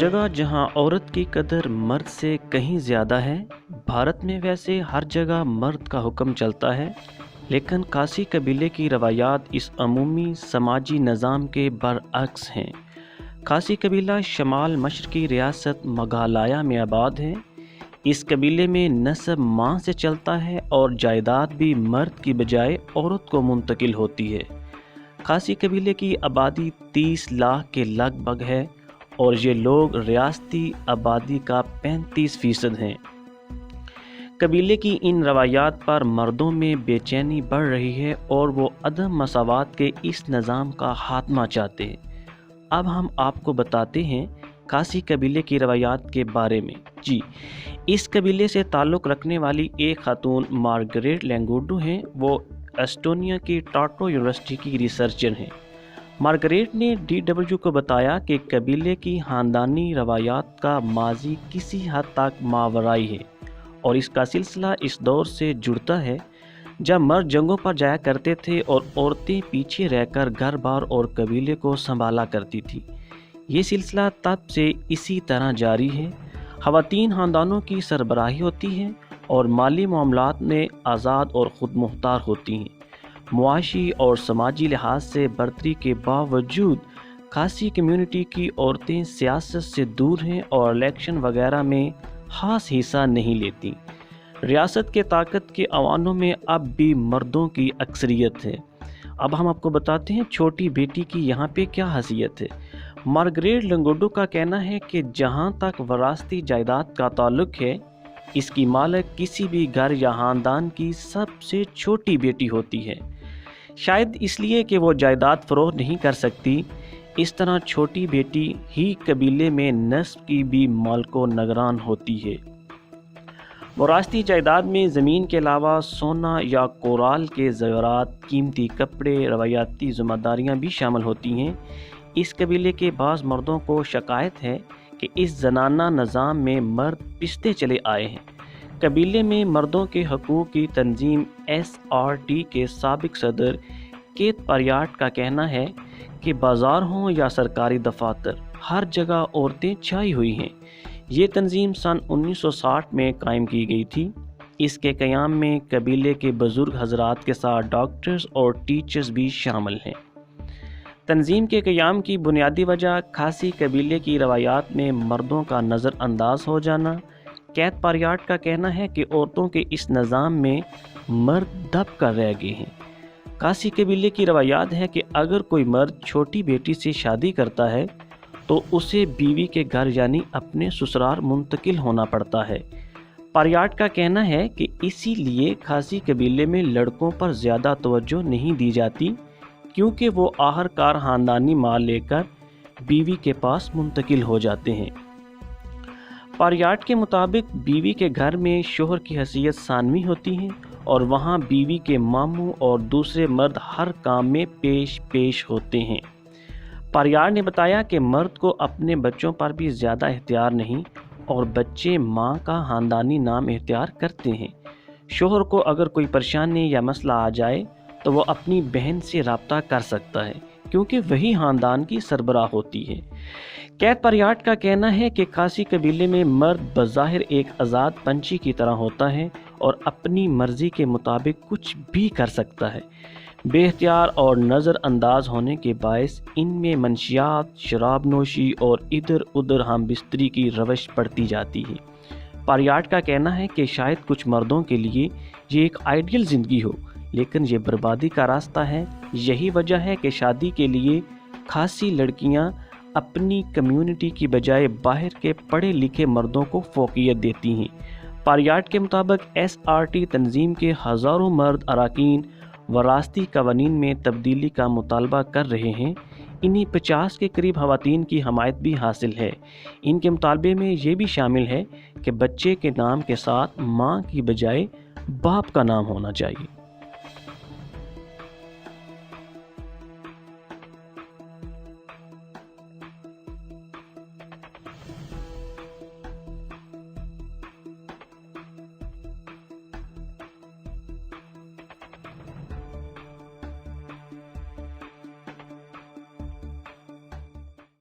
जगह जहां औरत की कदर मर्द से कहीं ज़्यादा है। भारत में वैसे हर जगह मर्द का हुक्म चलता है, लेकिन खासी कबीले की रवायात इस अमूमी समाजी निज़ाम के बरअक्स हैं। खासी कबीला शमाल मशरकी रियासत मेघालय में आबाद है। इस कबीले में नस्ब माँ से चलता है और जायदाद भी मर्द की बजाय औरत को मुंतकिल होती है। खासी कबीले की आबादी 30 लाख के लगभग है और ये लोग रियासती आबादी का 35% हैं। कबीले की इन रवायात पर मर्दों में बेचैनी बढ़ रही है और वो अदम मसावात के इस निज़ाम का खात्मा चाहते हैं। अब हम आपको बताते हैं खासी कबीले की रवायात के बारे में। जी, इस कबीले से ताल्लुक़ रखने वाली एक खातून मार्गरेट लेंगुडू हैं। वो एस्टोनिया की टार्टो यूनिवर्सिटी की रिसर्चर हैं। मार्गरेट ने DW को बताया कि कबीले की ख़ानदानी रवायात का माजी किसी हद तक मावराई है और इसका सिलसिला इस दौर से जुड़ता है जब मर्द जंगों पर जाया करते थे और औरतें पीछे रहकर घर बार और कबीले को संभाला करती थी। ये सिलसिला तब से इसी तरह जारी है। ख़वातीन ख़ानदानों की सरबराही होती हैं और माली मामलात में आज़ाद और ख़ुद मुख्तार होती हैं। मुआशी और समाजी लिहाज से बरतरी के बावजूद खासी कम्युनिटी की औरतें सियासत से दूर हैं और इलेक्शन वगैरह में ख़ास हिस्सा नहीं लेती। रियासत के ताकत के अवानों में अब भी मर्दों की अक्सरियत है। अब हम आपको बताते हैं छोटी बेटी की यहाँ पे क्या हैसियत है। मार्गरेट लेंगुडू का कहना है कि जहाँ तक वरासती जायदाद का ताल्लुक़ है, इसकी मालिक किसी भी घर या ख़ानदान की सबसे छोटी बेटी होती है। शायद इसलिए कि वो जायदाद फ़रोख्त नहीं कर सकती। इस तरह छोटी बेटी ही कबीले में नस्ब की भी मालिको निगरान होती है। वरासती जायदाद में ज़मीन के अलावा सोना या कोराल के ज़ेवरात, कीमती कपड़े, रवायाती ज़िम्मेदारियाँ भी शामिल होती हैं। इस कबीले के बाज़ मर्दों को शिकायत है कि इस ज़नाना निज़ाम में मर्द पिसते चले आए हैं। कबीले में मर्दों के हकूक़ की तंजीम SRT के साबिक़ सदर केत पारियाट का कहना है कि बाज़ार हों या सरकारी दफातर, हर जगह औरतें छाई हुई हैं। ये तंजीम सन 1960 में कायम की गई थी। इसके क़याम में कबीले के बुज़ुर्ग हज़रात के साथ डॉक्टर्स और टीचर्स भी शामिल हैं। तंजीम के क़याम की बुनियादी वजह खासी कबीले की रवायात में मर्दों का नज़रअंदाज हो जाना। कैत पारियाट का कहना है कि औरतों के इस निज़ाम में मर्द दब कर रह गए हैं। खासी कबीले की रवायात है कि अगर कोई मर्द छोटी बेटी से शादी करता है तो उसे बीवी के घर यानी अपने ससुराल मुंतकिल होना पड़ता है। पारियाट का कहना है कि इसीलिए खासी कबीले में लड़कों पर ज़्यादा तवज्जो नहीं दी जाती, क्योंकि वो आखिरकार ख़ानदानी माल लेकर बीवी के पास मुंतकिल हो जाते हैं। पारियाट के मुताबिक बीवी के घर में शोहर की हैसियत सानवी होती है और वहाँ बीवी के मामू और दूसरे मर्द हर काम में पेश होते हैं। पारियाट ने बताया कि मर्द को अपने बच्चों पर भी ज़्यादा इख्तियार नहीं और बच्चे माँ का ख़ानदानी नाम इख्तियार करते हैं। शोहर को अगर कोई परेशानी या मसला आ जाए तो वो अपनी बहन से रब्ता कर सकता है, क्योंकि वही ख़ानदान की सरबराह होती है। कैत पारियाट का कहना है कि खासी कबीले में मर्द बज़ाहिर एक आज़ाद पंछी की तरह होता है और अपनी मर्ज़ी के मुताबिक कुछ भी कर सकता है। बेख्तियार और नज़रअंदाज होने के बायस इनमें मंशियात, शराब नोशी और इधर उधर हम बिस्तरी की रवश पड़ती जाती है। पारियाट का कहना है कि शायद कुछ मर्दों के लिए ये एक आइडियल ज़िंदगी हो, लेकिन ये बर्बादी का रास्ता है। यही वजह है कि शादी के लिए खासी लड़कियां अपनी कम्युनिटी की बजाय बाहर के पढ़े लिखे मर्दों को फोकियत देती हैं। पारियाट के मुताबिक SRT तंजीम के हज़ारों मर्द अरकान वरासती कवानीन में तब्दीली का मुतालबा कर रहे हैं। इन्हीं 50 के करीब ख़वातीन की हमायत भी हासिल है। इनके मुतालबे में ये भी शामिल है कि बच्चे के नाम के साथ माँ की बजाय बाप का नाम होना चाहिए।